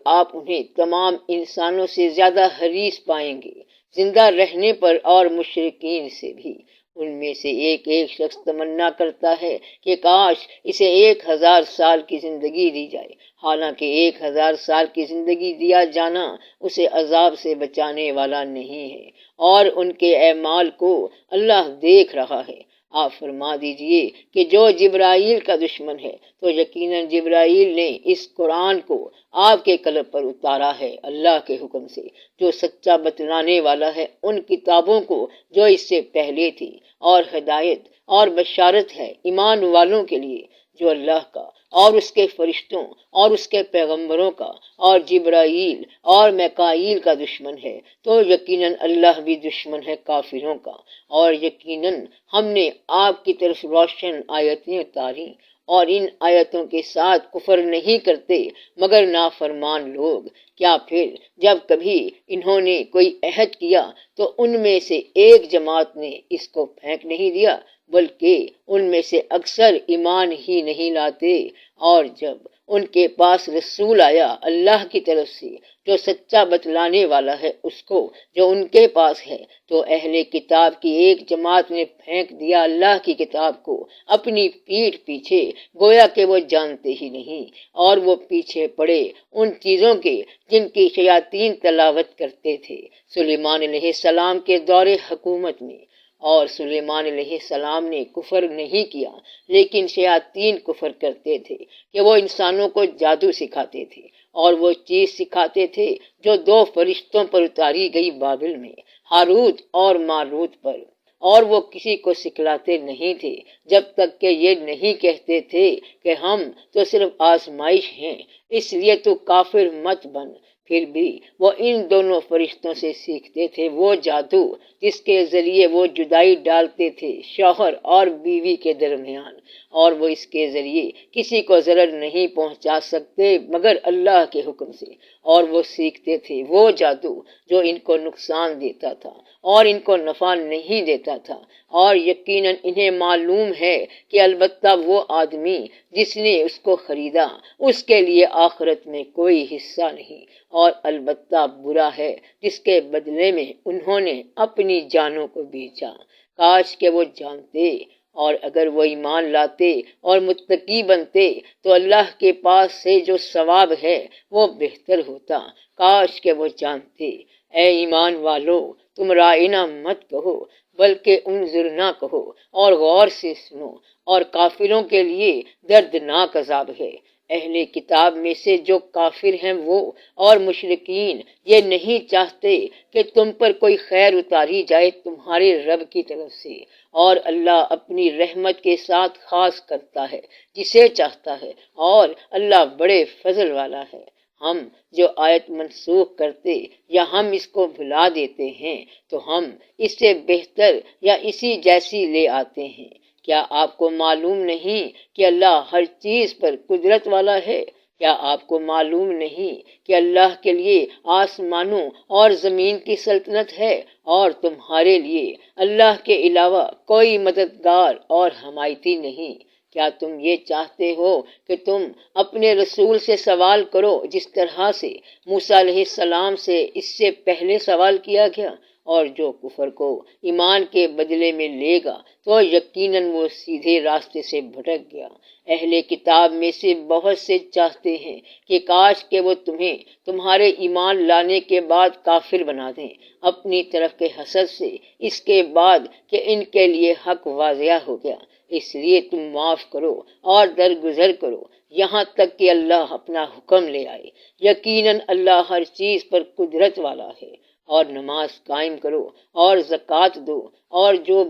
آپ انہیں تمام انسانوں سے زیادہ حریص پائیں گے زندہ رہنے پر، اور مشرکین سے بھی۔ ان میں سے ایک شخص تمنا کرتا ہے کہ کاش اسے 1000 سال کی زندگی دی جائے، حالانکہ 1000 سال کی زندگی دیا جانا اسے عذاب سے بچانے والا نہیں ہے، اور ان کے اعمال کو اللہ دیکھ رہا ہے۔ آپ فرما دیجئے کہ جو جبرائیل کا دشمن ہے تو یقیناً جبرائیل نے اس قرآن کو آپ کے قلب پر اتارا ہے اللہ کے حکم سے، جو سچا بتلانے والا ہے ان کتابوں کو جو اس سے پہلے تھی، اور ہدایت اور بشارت ہے ایمان والوں کے لیے جو اللہ کا اور اس کے فرشتوں اور اس کے پیغمبروں کا اور جبرائیل اور میکائیل کا دشمن ہے، تو یقیناً اللہ بھی دشمن ہے کافروں کا۔ اور یقیناً ہم نے آپ کی طرف روشن آیتیں اتاری، اور ان آیتوں کے ساتھ کفر نہیں کرتے مگر نافرمان لوگ۔ کیا پھر جب کبھی انہوں نے کوئی عہد کیا تو ان میں سے ایک جماعت نے اس کو پھینک نہیں دیا، بلکہ ان میں سے اکثر ایمان ہی نہیں لاتے۔ اور جب ان کے پاس رسول آیا اللہ کی طرف سے جو سچا بتلانے والا ہے اس کو جو ان کے پاس ہے، تو اہل کتاب کی ایک جماعت نے پھینک دیا اللہ کی کتاب کو اپنی پیٹھ پیچھے، گویا کہ وہ جانتے ہی نہیں، اور وہ پیچھے پڑے ان چیزوں کے جن کی شیاطین تلاوت کرتے تھے سلیمان علیہ السلام کے دور حکومت میں۔ اور سلیمان علیہ السلام نے کفر نہیں کیا، لیکن شیاطین کفر کرتے تھے کہ وہ انسانوں کو جادو سکھاتے تھے، اور وہ چیز سکھاتے تھے جو 2 فرشتوں پر اتاری گئی بابل میں، ہاروت اور ماروت پر، اور وہ کسی کو سکھلاتے نہیں تھے جب تک کہ یہ نہیں کہتے تھے کہ ہم تو صرف آزمائش ہیں، اس لیے تو کافر مت بن۔ پھر بھی وہ ان دونوں فرشتوں سے سیکھتے تھے وہ جادو جس کے ذریعے وہ جدائی ڈالتے تھے شوہر اور بیوی کے درمیان، اور وہ اس کے ذریعے کسی کو ضرر نہیں پہنچا سکتے مگر اللہ کے حکم سے، اور وہ سیکھتے تھے وہ جادو جو ان کو نقصان دیتا تھا اور ان کو نفع نہیں دیتا تھا، اور یقیناً انہیں معلوم ہے کہ البتہ وہ آدمی جس نے اس کو خریدا اس کے لیے آخرت میں کوئی حصہ نہیں، اور البتہ برا ہے جس کے بدلے میں انہوں نے اپنی جانوں کو بیچا۔ کاش کہ وہ جانتے، اور اگر وہ ایمان لاتے اور متقی بنتے تو اللہ کے پاس سے جو ثواب ہے وہ بہتر ہوتا۔ کاش کہ وہ جانتے۔ اے ایمان والو، تم رائنا مت کہو بلکہ انظرنا کہو اور غور سے سنو، اور کافروں کے لیے دردناک عذاب ہے۔ اہل کتاب میں سے جو کافر ہیں وہ اور مشرکین یہ نہیں چاہتے کہ تم پر کوئی خیر اتاری جائے تمہارے رب کی طرف سے، اور اللہ اپنی رحمت کے ساتھ خاص کرتا ہے جسے چاہتا ہے، اور اللہ بڑے فضل والا ہے۔ ہم جو آیت منسوخ کرتے یا ہم اس کو بھلا دیتے ہیں تو ہم اس سے بہتر یا اسی جیسی لے آتے ہیں۔ کیا آپ کو معلوم نہیں کہ اللہ ہر چیز پر قدرت والا ہے؟ کیا آپ کو معلوم نہیں کہ اللہ کے لیے آسمانوں اور زمین کی سلطنت ہے، اور تمہارے لیے اللہ کے علاوہ کوئی مددگار اور حمایتی نہیں؟ کیا تم یہ چاہتے ہو کہ تم اپنے رسول سے سوال کرو جس طرح سے موسیٰ علیہ السلام سے اس سے پہلے سوال کیا گیا؟ اور جو کفر کو ایمان کے بدلے میں لے گا تو یقیناً وہ سیدھے راستے سے بھٹک گیا۔ اہل کتاب میں سے بہت سے چاہتے ہیں کہ کاش کہ وہ تمہیں تمہارے ایمان لانے کے بعد کافر بنا دیں، اپنی طرف کے حسد سے، اس کے بعد کہ ان کے لیے حق واضح ہو گیا۔ اس لیے تم معاف کرو اور درگزر کرو یہاں تک کہ اللہ اپنا حکم لے آئے۔ یقیناً اللہ ہر چیز پر قدرت والا ہے۔ اور نماز قائم کرو اور زکوٰۃ دو، اور جو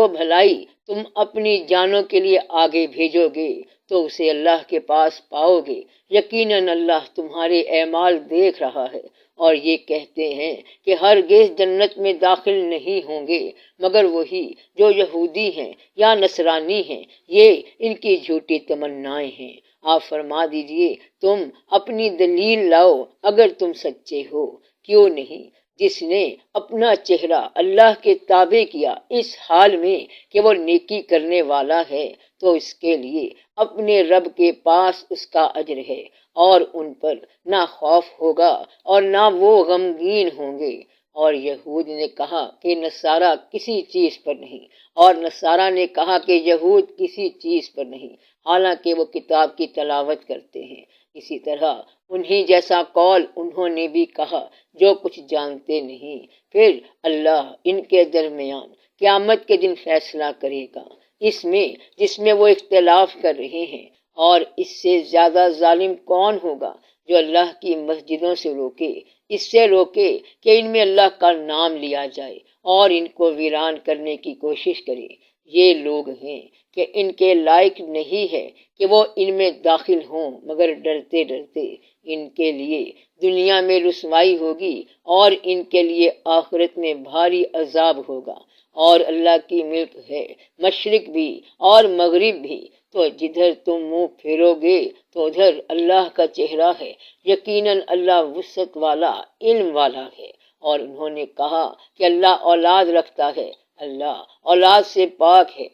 بھلائی تم اپنی جانوں کے لیے آگے بھیجو گے تو اسے اللہ کے پاس پاؤ گے۔ یقیناً اللہ تمہارے اعمال دیکھ رہا ہے۔ اور یہ کہتے ہیں کہ ہرگز جنت میں داخل نہیں ہوں گے مگر وہی جو یہودی ہیں یا نصرانی ہیں، یہ ان کی جھوٹی تمنائیں ہیں۔ آپ فرما دیجئے تم اپنی دلیل لاؤ اگر تم سچے ہو۔ کیوں نہیں؟ جس نے اپنا چہرہ اللہ کے تابع کیا اس حال میں کہ وہ نیکی کرنے والا ہے تو اس کے لیے اپنے رب کے پاس اس کا اجر ہے، اور ان پر نہ خوف ہوگا اور نہ وہ غمگین ہوں گے۔ اور یہود نے کہا کہ نصارہ کسی چیز پر نہیں، اور نصارہ نے کہا کہ یہود کسی چیز پر نہیں، حالانکہ وہ کتاب کی تلاوت کرتے ہیں۔ اسی طرح انہی جیسا قول انہوں نے بھی کہا جو کچھ جانتے نہیں۔ پھر اللہ ان کے درمیان قیامت کے دن فیصلہ کرے گا جس میں وہ اختلاف کر رہے ہیں، اور اس سے زیادہ ظالم کون ہوگا جو اللہ کی مسجدوں سے اس سے روکے کہ ان میں اللہ کا نام لیا جائے اور ان کو ویران کرنے کی کوشش کرے۔ یہ لوگ ہیں کہ ان کے لائق نہیں ہے کہ وہ ان میں داخل ہوں، مگر ڈرتے ڈرتے ان کے لیے دنیا میں رسوائی ہوگی اور ان کے لیے آخرت میں بھاری عذاب ہوگا۔ اور اللہ کی ملک ہے مشرق بھی اور مغرب بھی، تو جدھر تم منہ پھیرو گے تو ادھر اللہ کا چہرہ ہے۔ یقیناً اللہ وسعت والا، علم والا ہے۔ اور انہوں نے کہا کہ اللہ اولاد رکھتا ہے، اللہ اولاد سے پاک ہے،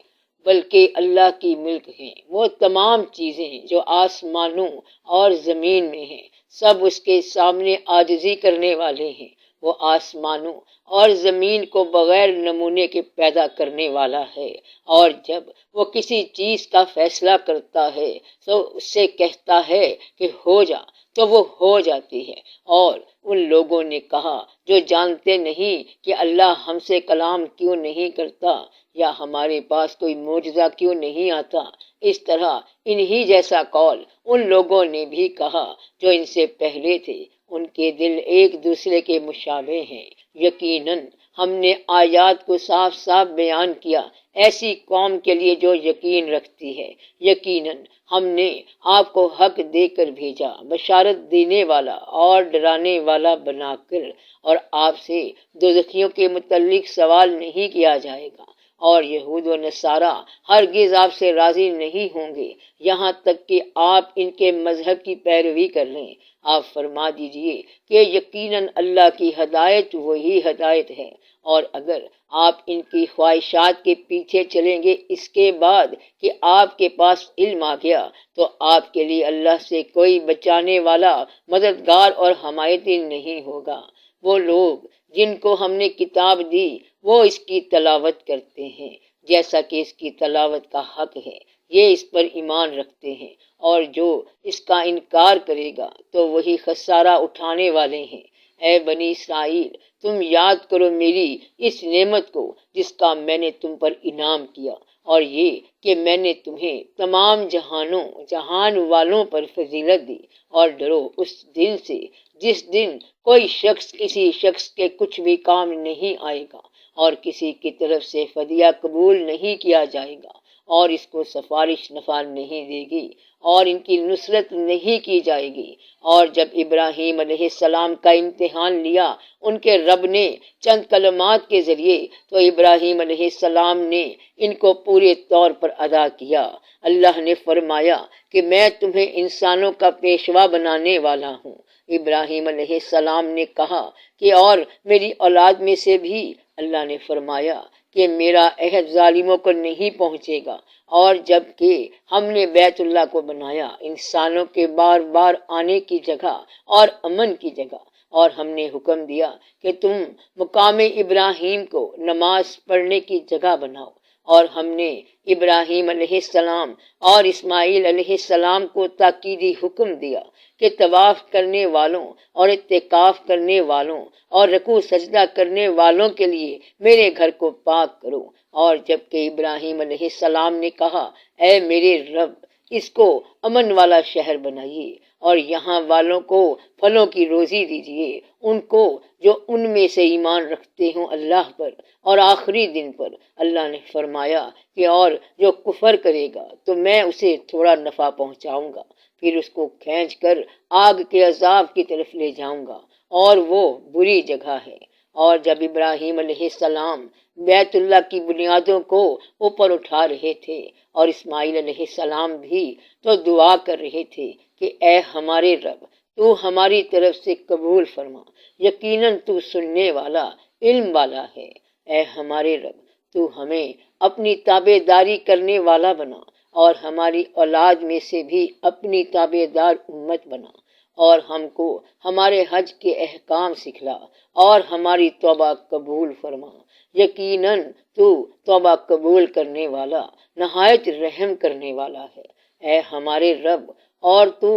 بلکہ اللہ کی ملک ہے وہ تمام چیزیں جو آسمانوں اور زمین میں ہیں، سب اس کے سامنے عاجزی کرنے والے ہیں۔ وہ آسمانوں اور زمین کو بغیر نمونے کے پیدا کرنے والا ہے، اور جب وہ کسی چیز کا فیصلہ کرتا ہے تو اس سے کہتا ہے کہ ہو جا، تو وہ ہو جاتی ہے۔ اور ان لوگوں نے کہا جو جانتے نہیں کہ اللہ ہم سے کلام کیوں نہیں کرتا یا ہمارے پاس کوئی معجزہ کیوں نہیں آتا، اس طرح انہی جیسا قول ان لوگوں نے بھی کہا جو ان سے پہلے تھے۔ ان کے دل ایک دوسرے کے مشابہ ہیں۔ یقیناً ہم نے آیات کو صاف صاف بیان کیا ایسی قوم کے لیے جو یقین رکھتی ہے۔ یقیناً ہم نے آپ کو حق دے کر بھیجا، بشارت دینے والا اور ڈرانے والا بنا کر، اور آپ سے دوزخیوں کے متعلق سوال نہیں کیا جائے گا، اور یہود و نصارہ ہرگز آپ سے راضی نہیں ہوں گے یہاں تک کہ آپ ان کے مذہب کی پیروی کر لیں۔ آپ فرما دیجئے کہ یقیناً اللہ کی ہدایت وہی ہدایت ہے، اور اگر آپ ان کی خواہشات کے پیچھے چلیں گے اس کے بعد کہ آپ کے پاس علم آ گیا، تو آپ کے لیے اللہ سے کوئی بچانے والا، مددگار اور حمایتی نہیں ہوگا۔ وہ لوگ جن کو ہم نے کتاب دی وہ اس کی تلاوت کرتے ہیں جیسا کہ اس کی تلاوت کا حق ہے، یہ اس پر ایمان رکھتے ہیں، اور جو اس کا انکار کرے گا تو وہی خسارہ اٹھانے والے ہیں۔ اے بنی اسرائیل، تم یاد کرو میری اس نعمت کو جس کا میں نے تم پر انعام کیا، اور یہ کہ میں نے تمہیں تمام جہان والوں پر فضیلت دی، اور ڈرو اس دن سے جس دن کوئی شخص کسی شخص کے کچھ بھی کام نہیں آئے گا، اور کسی کی طرف سے فدیہ قبول نہیں کیا جائے گا، اور اس کو سفارش نفع نہیں دے گی، اور ان کی نصرت نہیں کی جائے گی۔ اور جب ابراہیم علیہ السلام کا امتحان لیا ان کے رب نے چند کلمات کے ذریعے، تو ابراہیم علیہ السلام نے ان کو پورے طور پر ادا کیا۔ اللہ نے فرمایا کہ میں تمہیں انسانوں کا پیشوا بنانے والا ہوں۔ ابراہیم علیہ السلام نے کہا کہ اور میری اولاد میں سے بھی۔ اللہ نے فرمایا کہ میرا عہد ظالموں کو نہیں پہنچے گا۔ اور جب کہ ہم نے بیت اللہ کو بنایا انسانوں کے بار بار آنے کی جگہ اور امن کی جگہ، اور ہم نے حکم دیا کہ تم مقام ابراہیم کو نماز پڑھنے کی جگہ بناؤ، اور ہم نے ابراہیم علیہ السلام اور اسماعیل علیہ السلام کو تاکیدی حکم دیا کہ طواف کرنے والوں اور اعتکاف کرنے والوں اور رکوع سجدہ کرنے والوں کے لیے میرے گھر کو پاک کرو۔ اور جب کہ ابراہیم علیہ السلام نے کہا اے میرے رب، اس کو امن والا شہر بنائیے، اور یہاں والوں کو پھلوں کی روزی دیجیے، ان کو جو ان میں سے ایمان رکھتے ہوں اللہ پر اور آخری دن پر۔ اللہ نے فرمایا کہ اور جو کفر کرے گا تو میں اسے تھوڑا نفع پہنچاؤں گا، پھر اس کو کھینچ کر آگ کے عذاب کی طرف لے جاؤں گا، اور وہ بری جگہ ہے۔ اور جب ابراہیم علیہ السلام بیت اللہ کی بنیادوں کو اوپر اٹھا رہے تھے اور اسماعیل علیہ السلام بھی، تو دعا کر رہے تھے کہ اے ہمارے رب، تو ہماری طرف سے قبول فرما، یقیناً تو سننے والا، علم والا ہے۔ اے ہمارے رب، تو ہمیں اپنی تابع داری کرنے والا بنا، اور ہماری اولاد میں سے بھی اپنی تابع دار امت بنا، اور ہم کو ہمارے حج کے احکام سکھلا، اور ہماری توبہ قبول فرما۔ یقیناً تو توبہ قبول کرنے والا، نہایت رحم کرنے والا ہے۔ اے ہمارے رب، اور تو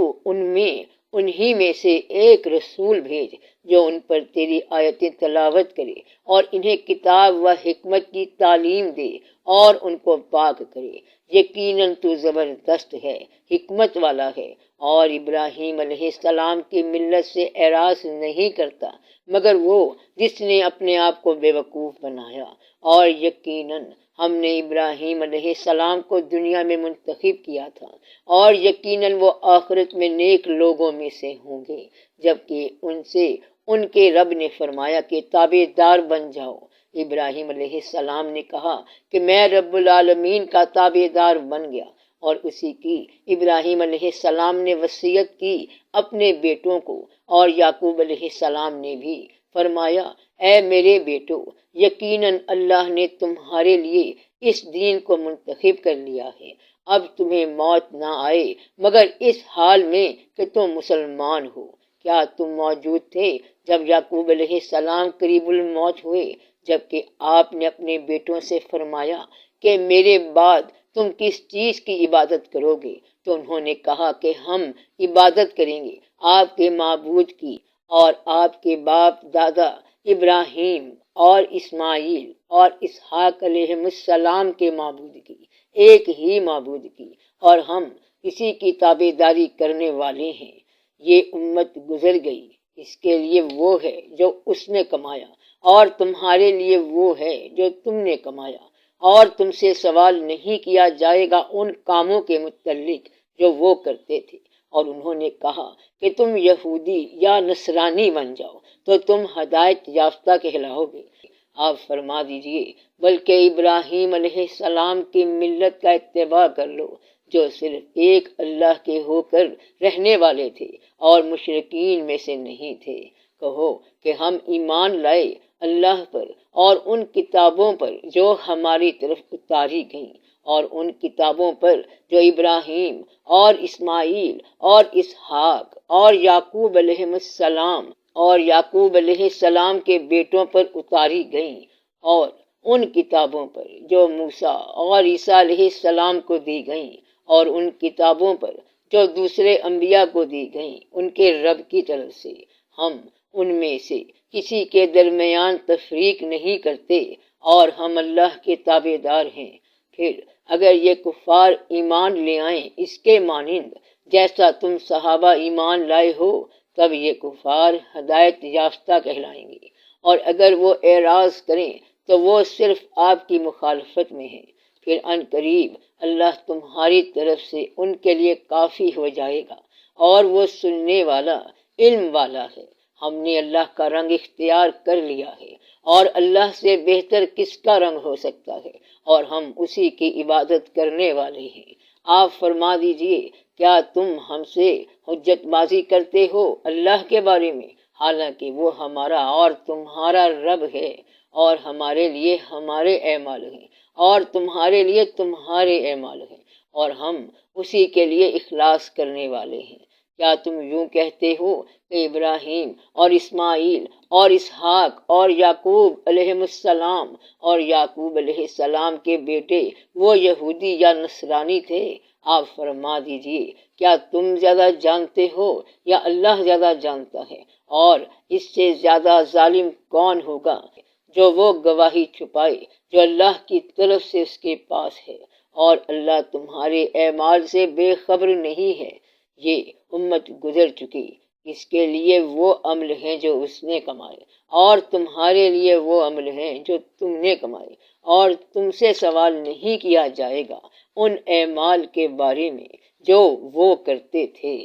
انہی میں سے ایک رسول بھیج جو ان پر تیری آیتیں تلاوت کرے، اور انہیں کتاب و حکمت کی تعلیم دے، اور ان کو پاک کرے۔ یقیناً تو زبردست ہے، حکمت والا ہے، اور ابراہیم علیہ السلام کی ملت سے اعراض نہیں کرتا مگر وہ جس نے اپنے آپ کو بے وقوف بنایا۔ اور یقیناً ہم نے ابراہیم علیہ السلام کو دنیا میں منتخب کیا تھا، اور یقیناً وہ آخرت میں نیک لوگوں میں سے ہوں گے، جبکہ ان سے ان کے رب نے فرمایا کہ تابع دار بن جاؤ۔ ابراہیم علیہ السلام نے کہا کہ میں رب العالمین کا تابع دار بن گیا، اور اسی کی ابراہیم علیہ السلام نے وصیت کی اپنے بیٹوں کو، اور یعقوب علیہ السلام نے بھی فرمایا اے میرے بیٹو، یقیناً اللہ نے تمہارے لیے اس دین کو منتخب کر لیا ہے۔ اب تمہیں موت نہ آئے مگر اس حال میں کہ تم مسلمان ہو۔ کیا تم موجود تھے جب یعقوب علیہ السلام قریب الموت ہوئے، جبکہ آپ نے اپنے بیٹوں سے فرمایا کہ میرے بعد تم کس چیز کی عبادت کرو گے؟ تو انہوں نے کہا کہ ہم عبادت کریں گے آپ کے معبود کی، اور آپ کے باپ دادا ابراہیم اور اسماعیل اور اسحاق علیہ السلام کے معبود کی، ایک ہی معبود کی، اور ہم اسی کی تابع داری کرنے والے ہیں۔ یہ امت گزر گئی، اس کے لیے وہ ہے جو اس نے کمایا، اور تمہارے لیے وہ ہے جو تم نے کمایا، اور تم سے سوال نہیں کیا جائے گا ان کاموں کے متعلق جو وہ کرتے تھے۔ اور انہوں نے کہا کہ تم یہودی یا نصرانی بن جاؤ تو تم ہدایت یافتہ کہلاؤ گے۔ آپ فرما دیجئے بلکہ ابراہیم علیہ السلام کی ملت کا اتباع کر لو جو صرف ایک اللہ کے ہو کر رہنے والے تھے اور مشرکین میں سے نہیں تھے۔ کہو کہ ہم ایمان لائے اللہ پر اور ان کتابوں پر جو ہماری طرف اتاری گئیں، اور ان کتابوں پر جو ابراہیم اور اسماعیل اور اسحاق اور یعقوب علیہ السلام کے بیٹوں پر اتاری گئیں، اور ان کتابوں پر جو موسیٰ اور عیسیٰ علیہ السلام کو دی گئیں، اور ان کتابوں پر جو دوسرے انبیاء کو دی گئیں ان کے رب کی طرف سے۔ ہم ان میں سے کسی کے درمیان تفریق نہیں کرتے اور ہم اللہ کے تابع دار ہیں۔ پھر اگر یہ کفار ایمان لے آئیں اس کے مانند جیسا تم صحابہ ایمان لائے ہو، تب یہ کفار ہدایت یافتہ کہلائیں گے، اور اگر وہ اعراض کریں تو وہ صرف آپ کی مخالفت میں ہیں۔ پھر ان قریب اللہ تمہاری طرف سے ان کے لیے کافی ہو جائے گا، اور وہ سننے والا علم والا ہے۔ ہم نے اللہ کا رنگ اختیار کر لیا ہے، اور اللہ سے بہتر کس کا رنگ ہو سکتا ہے، اور ہم اسی کی عبادت کرنے والے ہیں۔ آپ فرما دیجئے کیا تم ہم سے حجت بازی کرتے ہو اللہ کے بارے میں، حالانکہ وہ ہمارا اور تمہارا رب ہے، اور ہمارے لیے ہمارے اعمال ہیں اور تمہارے لیے تمہارے اعمال ہیں، اور ہم اسی کے لیے اخلاص کرنے والے ہیں۔ کیا تم یوں کہتے ہو کہ ابراہیم اور اسماعیل اور اسحاق اور یعقوب علیہ السلام اور یعقوب علیہ السلام کے بیٹے وہ یہودی یا نصرانی تھے؟ آپ فرما دیجئے کیا تم زیادہ جانتے ہو یا اللہ زیادہ جانتا ہے؟ اور اس سے زیادہ ظالم کون ہوگا جو وہ گواہی چھپائے جو اللہ کی طرف سے اس کے پاس ہے، اور اللہ تمہارے اعمال سے بے خبر نہیں ہے۔ یہ امت گزر چکی، اس کے لیے وہ عمل ہیں جو اس نے کمائے، اور تمہارے لیے وہ عمل ہیں جو تم نے کمائے، اور تم سے سوال نہیں کیا جائے گا ان اعمال کے بارے میں جو وہ کرتے تھے۔